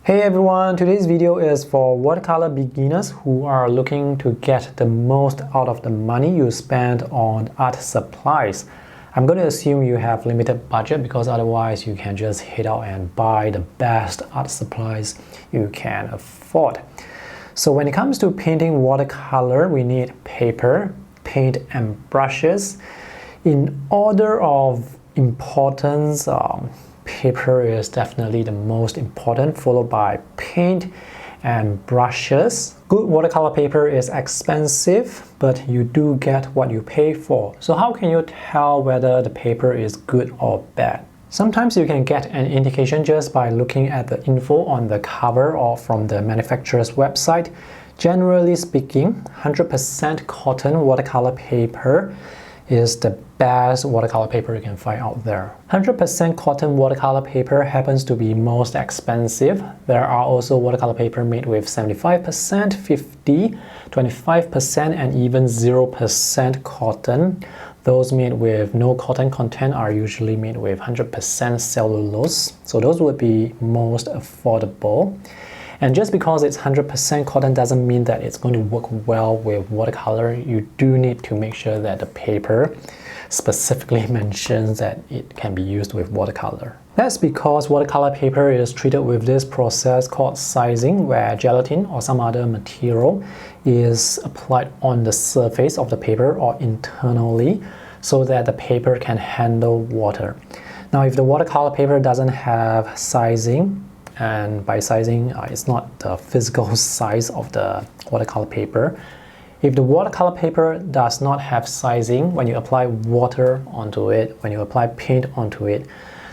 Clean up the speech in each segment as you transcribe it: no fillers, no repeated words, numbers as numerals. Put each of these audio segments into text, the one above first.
Hey everyone, today's video is for watercolor beginners who are looking to get the most out of the money you spend on art supplies. I'm going to assume you have limited budget because otherwise you can just head out and buy the best art supplies you can afford. So when it comes to painting watercolor, we need paper, paint and brushes. In order of importance, paper is definitely the most important, followed by paint and brushes. Good watercolor paper is expensive, but you do get what you pay for. So how can you tell whether the paper is good or bad? Sometimes you can get an indication just by looking at the info on the cover or from the manufacturer's website. Generally speaking, 100% cotton watercolor paper is the best watercolor paper you can find out there. 100% cotton watercolor paper happens to be most expensive. There are also watercolor paper made with 75%, 50%, 25% and even 0% cotton. Those made with no cotton content are usually made with 100% cellulose. So those would be most affordable. And just because it's 100% cotton doesn't mean that it's going to work well with watercolor. You do need to make sure that the paper specifically mentions that it can be used with watercolor. That's because watercolor paper is treated with this process called sizing, where gelatin or some other material is applied on the surface of the paper or internally so that the paper can handle water. Now, if the watercolor paper doesn't have sizing, and by sizing, it's not the physical size of the watercolor paper. If the watercolor paper does not have sizing, when you apply water onto it, when you apply paint onto it,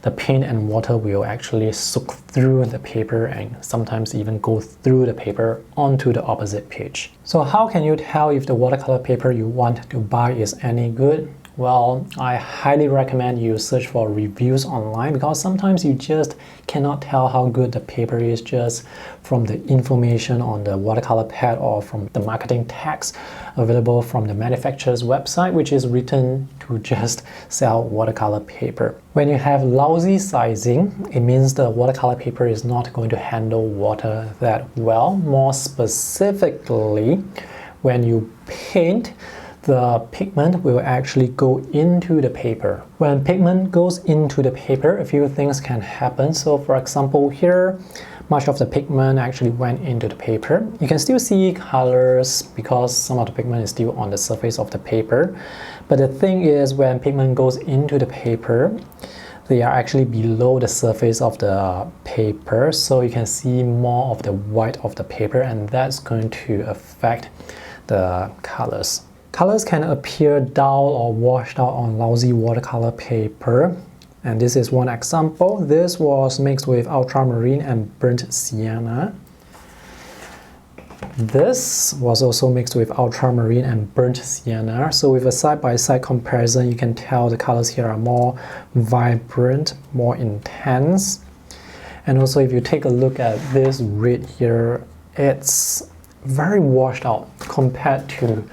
the paint and water will actually soak through the paper and sometimes even go through the paper onto the opposite page. So how can you tell if the watercolor paper you want to buy is any good? Well, I highly recommend you search for reviews online because sometimes you just cannot tell how good the paper is just from the information on the watercolor pad or from the marketing text available from the manufacturer's website, which is written to just sell watercolor paper. When you have lousy sizing, it means the watercolor paper is not going to handle water that well. More specifically, when you paint, the pigment will actually go into the paper. When pigment goes into the paper, a few things can happen. So for example, here, much of the pigment actually went into the paper. You can still see colors because some of the pigment is still on the surface of the paper. But the thing is, when pigment goes into the paper, they are actually below the surface of the paper. So you can see more of the white of the paper, and that's going to affect the colors. Colors can appear dull or washed out on lousy watercolor paper. And this is one example. This was mixed with ultramarine and burnt sienna. This was also mixed with ultramarine and burnt sienna. So with a side-by-side comparison, you can tell the colors here are more vibrant, more intense. And also if you take a look at this red here, it's very washed out compared to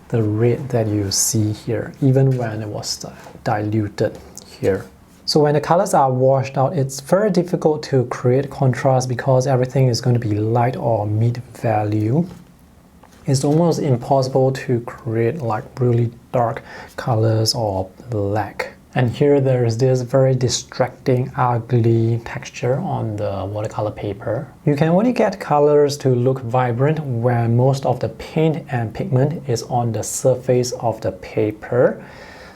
the red that you see here, even when it was diluted here. So when the colors are washed out, it's very difficult to create contrast because everything is going to be light or mid-value. It's almost impossible to create like really dark colors or black. And here there is this very distracting, ugly texture on the watercolor paper. You can only get colors to look vibrant when most of the paint and pigment is on the surface of the paper.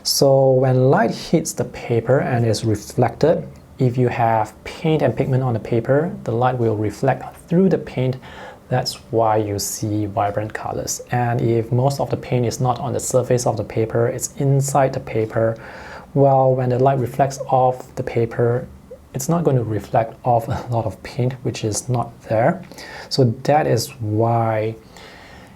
So when light hits the paper and is reflected, if you have paint and pigment on the paper, the light will reflect through the paint. That's why you see vibrant colors. And if most of the paint is not on the surface of the paper, it's inside the paper, well, when the light reflects off the paper, it's not going to reflect off a lot of paint, which is not there. So that is why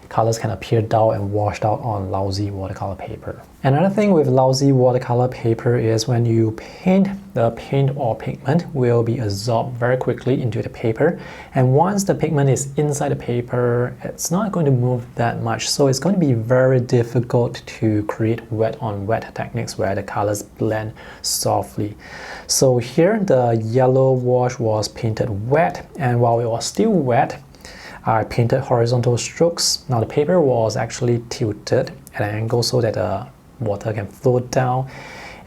colors can appear dull and washed out on lousy watercolor paper. Another thing with lousy watercolor paper is when you paint, the paint or pigment will be absorbed very quickly into the paper, and once the pigment is inside the paper, it's not going to move that much, so it's going to be very difficult to create wet on wet techniques where the colors blend softly. So here the yellow wash was painted wet, and while it was still wet, I painted horizontal strokes. Now the paper was actually tilted at an angle so that the water can flow down,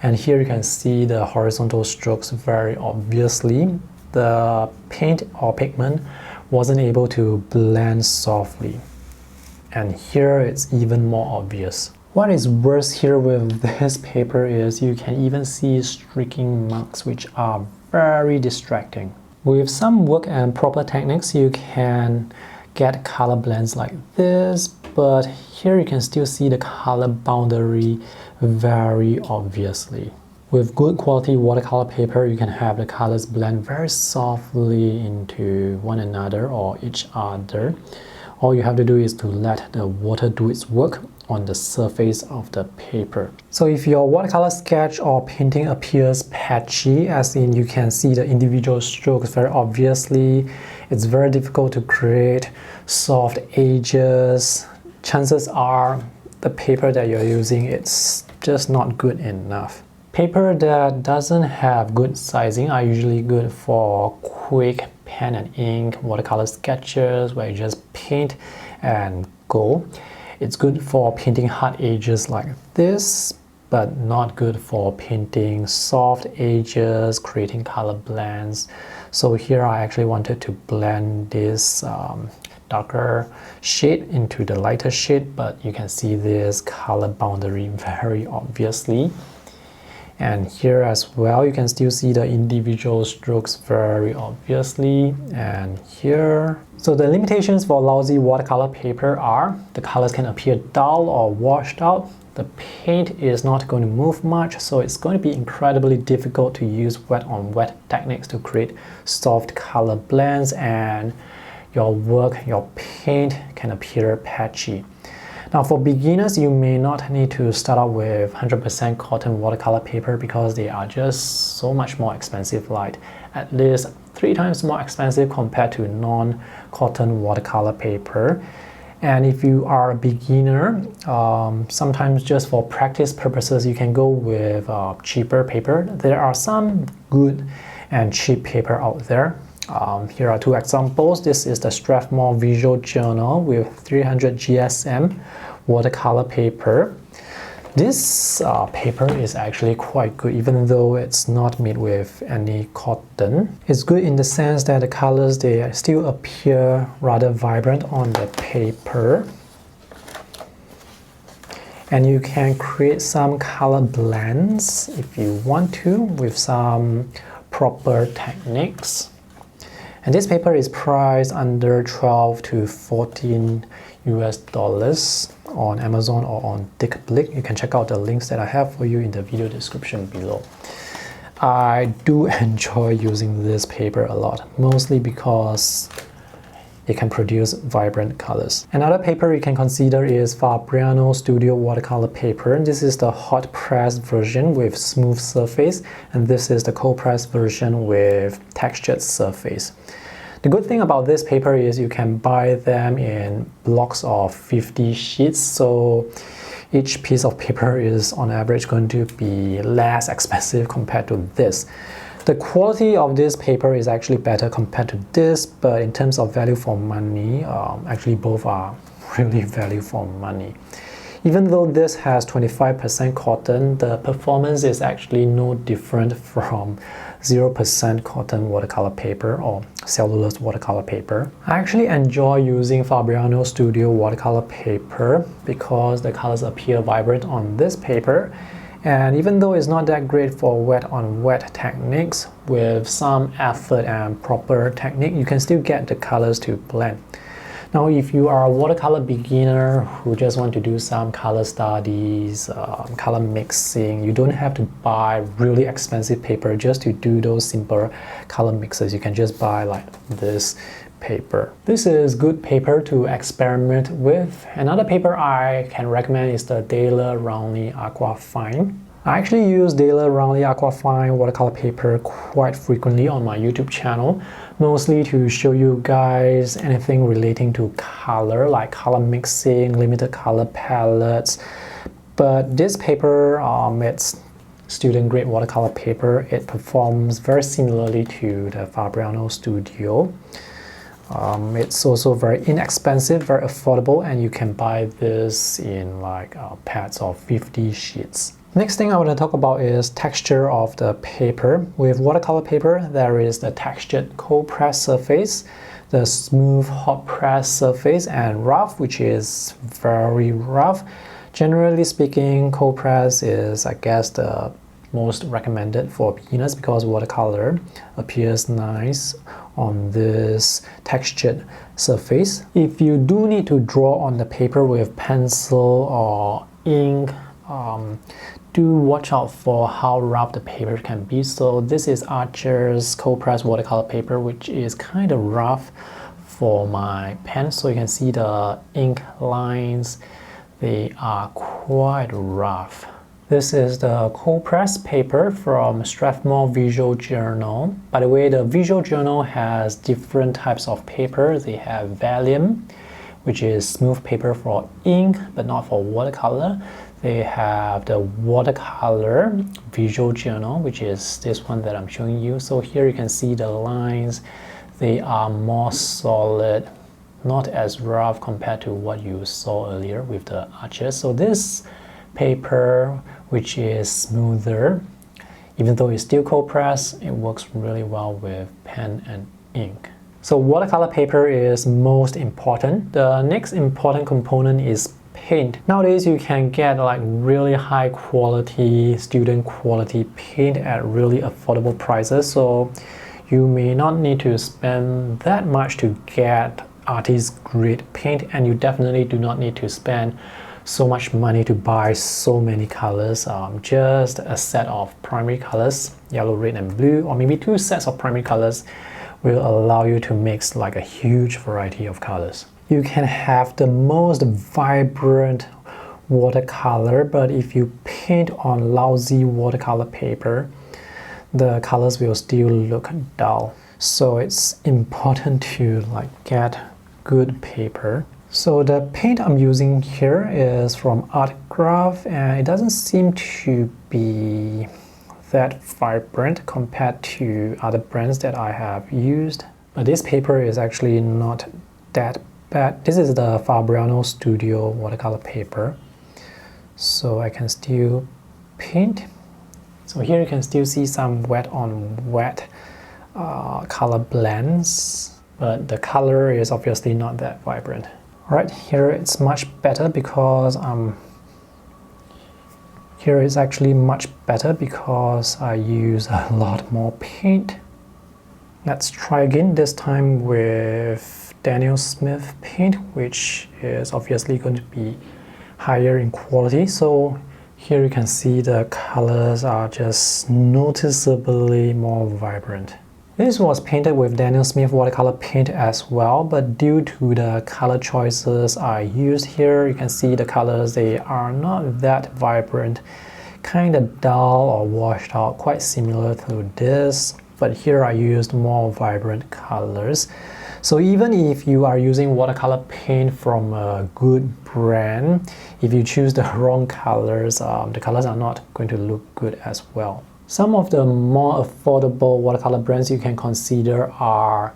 and here you can see the horizontal strokes very obviously. The paint or pigment wasn't able to blend softly, and here it's even more obvious. What is worse here with this paper is you can even see streaking marks, which are very distracting. With some work and proper techniques, you can get color blends like this, but here you can still see the color boundary very obviously. With good quality watercolor paper, you can have the colors blend very softly into one another or each other. All you have to do is to let the water do its work on the surface of the paper. So if your watercolor sketch or painting appears patchy, as in you can see the individual strokes very obviously, it's very difficult to create soft edges. Chances are the paper that you're using, it's just not good enough. Paper that doesn't have good sizing are usually good for quick pen and ink watercolor sketches where you just paint and go. It's good for painting hard edges like this, but not good for painting soft edges, creating color blends. So here I actually wanted to blend this darker shade into the lighter shade, but you can see this color boundary very obviously. And here as well, you can still see the individual strokes very obviously, and here. So the limitations for lousy watercolor paper are the colors can appear dull or washed out. The paint is not going to move much, so it's going to be incredibly difficult to use wet on wet techniques to create soft color blends, and your work, your paint can appear patchy. Now for beginners, you may not need to start out with 100% cotton watercolor paper because they are just so much more expensive, like at least 3 times more expensive compared to non-cotton watercolor paper. And if you are a beginner, sometimes just for practice purposes, you can go with cheaper paper. There are some good and cheap paper out there. Here are 2 examples. This is the Strathmore Visual Journal with 300 GSM watercolor paper. This paper is actually quite good, even though it's not made with any cotton. It's good in the sense that the colors, they still appear rather vibrant on the paper. And you can create some color blends if you want to with some proper techniques. And this paper is priced under 12 to 14 US dollars on Amazon or on DickBlick. You can check out the links that I have for you in the video description below. I do enjoy using this paper a lot, mostly because it can produce vibrant colors. Another paper you can consider is Fabriano Studio watercolor paper. This is the hot press version with smooth surface, and this is the cold press version with textured surface. The good thing about this paper is you can buy them in blocks of 50 sheets, so each piece of paper is on average going to be less expensive compared to this. The quality of this paper is actually better compared to this, but in terms of value for money, actually both are really value for money. Even though this has 25% cotton, the performance is actually no different from 0% cotton watercolor paper or cellulose watercolor paper. I actually enjoy using Fabriano Studio watercolor paper because the colors appear vibrant on this paper. And even though it's not that great for wet on wet techniques, with some effort and proper technique, you can still get the colors to blend. Now, if you are a watercolor beginner who just want to do some color studies, color mixing, you don't have to buy really expensive paper just to do those simple color mixes. You can just buy like this paper. This is good paper to experiment with. Another paper I can recommend is the Daler Rowney Aquafine. I actually use Daler Rowney Aquafine watercolor paper quite frequently on my YouTube channel, mostly to show you guys anything relating to color, like color mixing, limited color palettes. But this paper, it's student grade watercolor paper. It performs very similarly to the Fabriano Studio. It's also very inexpensive, very affordable, and you can buy this in like pads of 50 sheets. Next thing I want to talk about is texture of the paper. With watercolor paper, there is the textured cold press surface, the smooth hot press surface, and rough, which is very rough. Generally speaking, cold press is, I guess, the most recommended for beginners because watercolor appears nice on this textured surface. If you do need to draw on the paper with pencil or ink, do watch out for how rough the paper can be. So this is Archer's cold press watercolor paper, which is kind of rough for my pen. So you can see the ink lines, they are quite rough. This is the cold press paper from Strathmore Visual Journal. By the way, the Visual Journal has different types of paper. They have Valium, which is smooth paper for ink, but not for watercolor. They have the Watercolor Visual Journal, which is this one that I'm showing you. So here you can see the lines. They are more solid, not as rough compared to what you saw earlier with the Archer. So this paper, which is smoother, even though it's still cold press, it works really well with pen and ink. So watercolor paper is most important. The next important component is paint. Nowadays you can get like really high quality, student quality paint at really affordable prices. So you may not need to spend that much to get artist grade paint, and you definitely do not need to spend so much money to buy so many colors. Just a set of primary colors, yellow, red, and blue, or maybe 2 sets of primary colors will allow you to mix like a huge variety of colors. You can have the most vibrant watercolor, but if you paint on lousy watercolor paper, the colors will still look dull. So it's important to like get good paper. So the paint I'm using here is from Artgraph, and it doesn't seem to be that vibrant compared to other brands that I have used. But this paper is actually not that bad. This is the Fabriano Studio watercolor paper. So I can still paint. So here you can still see some wet on wet color blends, but the color is obviously not that vibrant. Alright, here it's much better because here is actually much better because I use a lot more paint. Let's try again, this time with Daniel Smith paint, which is obviously going to be higher in quality. So here you can see the colors are just noticeably more vibrant. This was painted with Daniel Smith watercolor paint as well, but due to the color choices I used here, you can see the colors, they are not that vibrant, kind of dull or washed out, quite similar to this, but here I used more vibrant colors. So even if you are using watercolor paint from a good brand, if you choose the wrong colors, the colors are not going to look good as well. Some of the more affordable watercolor brands you can consider are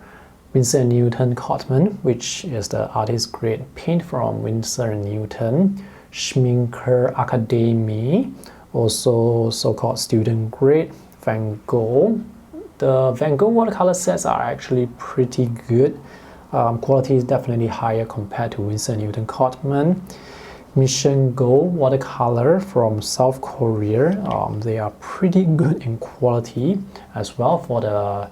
Winsor & Newton Cotman, which is the artist grade paint from Winsor & Newton, Schminker Academy, also so-called student grade, Van Gogh. The Van Gogh watercolor sets are actually pretty good. Quality is definitely higher compared to Winsor & Newton Cotman. Mission Gold watercolor from South Korea. They are pretty good in quality as well for the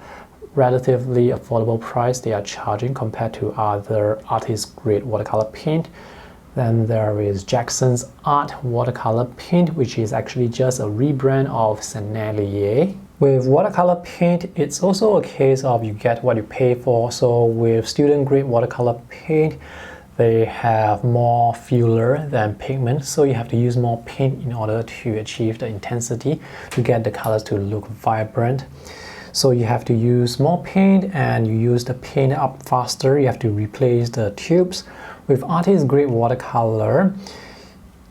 relatively affordable price they are charging compared to other artist grade watercolor paint. Then there is Jackson's Art Watercolor Paint, which is actually just a rebrand of Sennelier. With watercolor paint, it's also a case of you get what you pay for. So with student grade watercolor paint, they have more filler than pigment, so you have to use more paint in order to achieve the intensity to get the colors to look vibrant. So you have to use more paint and you use the paint up faster. You have to replace the tubes. With artist grade watercolor,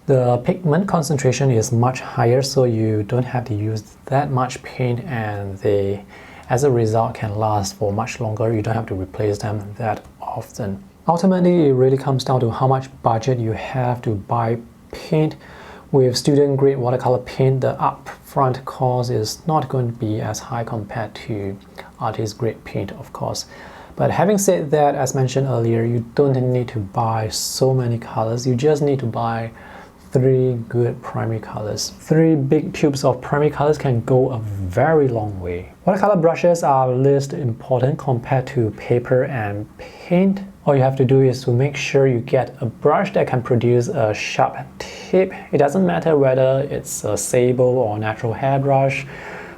the pigment concentration is much higher, so you don't have to use that much paint, and they, as a result, can last for much longer. You don't have to replace them that often. Ultimately, it really comes down to how much budget you have to buy paint. With student grade watercolor paint, the upfront cost is not going to be as high compared to artist grade paint, of course. But having said that, as mentioned earlier, you don't need to buy so many colors. You just need to buy 3 good primary colors. 3 big tubes of primary colors can go a very long way. Watercolor brushes are less important compared to paper and paint. All you have to do is to make sure you get a brush that can produce a sharp tip. It doesn't matter whether it's a sable or natural hair brush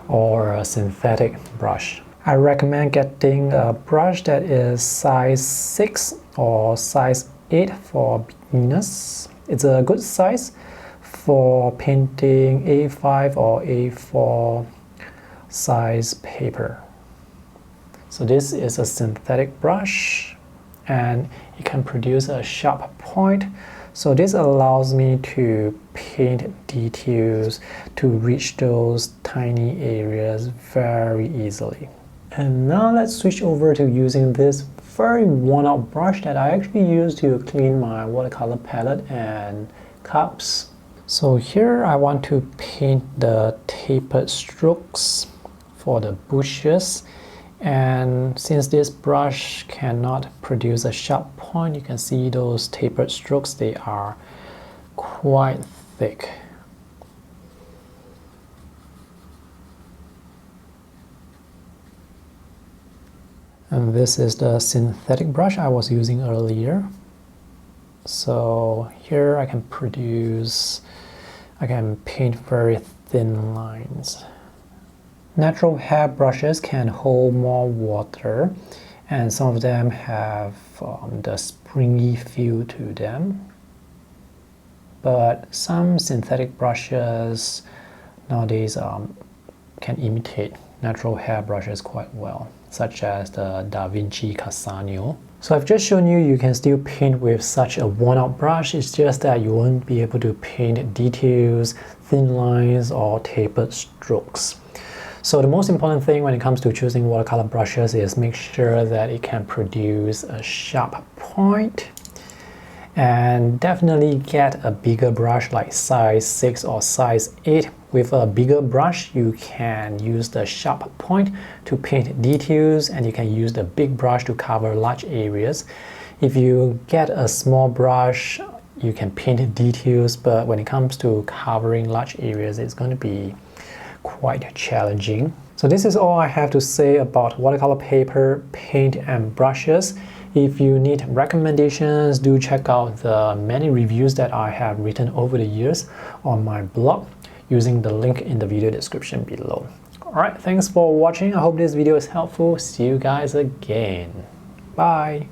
or a synthetic brush. I recommend getting a brush that is size 6 or size 8 for beginners. It's a good size for painting A5 or A4 size paper. So this is a synthetic brush and it can produce a sharp point. So this allows me to paint details to reach those tiny areas very easily. And now let's switch over to using this very worn-out brush that I actually use to clean my watercolor palette and cups. So here I want to paint the tapered strokes for the bushes, and since this brush cannot produce a sharp point, you can see those tapered strokes, they are quite thick. And this is the synthetic brush I was using earlier. So here I can paint very thin lines. Natural hair brushes can hold more water, and some of them have the springy feel to them. But some synthetic brushes nowadays can imitate natural hair brushes quite well, such as the Da Vinci Cassano. So I've just shown you you can still paint with such a worn-out brush. It's just that you won't be able to paint details, thin lines, or tapered strokes. So the most important thing when it comes to choosing watercolor brushes is make sure that it can produce a sharp point. And definitely get a bigger brush like size 6 or size 8. With a bigger brush, you can use the sharp point to paint details, and you can use the big brush to cover large areas. If you get a small brush, you can paint details, but when it comes to covering large areas, it's going to be quite challenging. So this is all I have to say about watercolor paper, paint, and brushes. If you need recommendations, do check out the many reviews that I have written over the years on my blog using the link in the video description below. Alright, thanks for watching. I hope this video is helpful. See you guys again. Bye.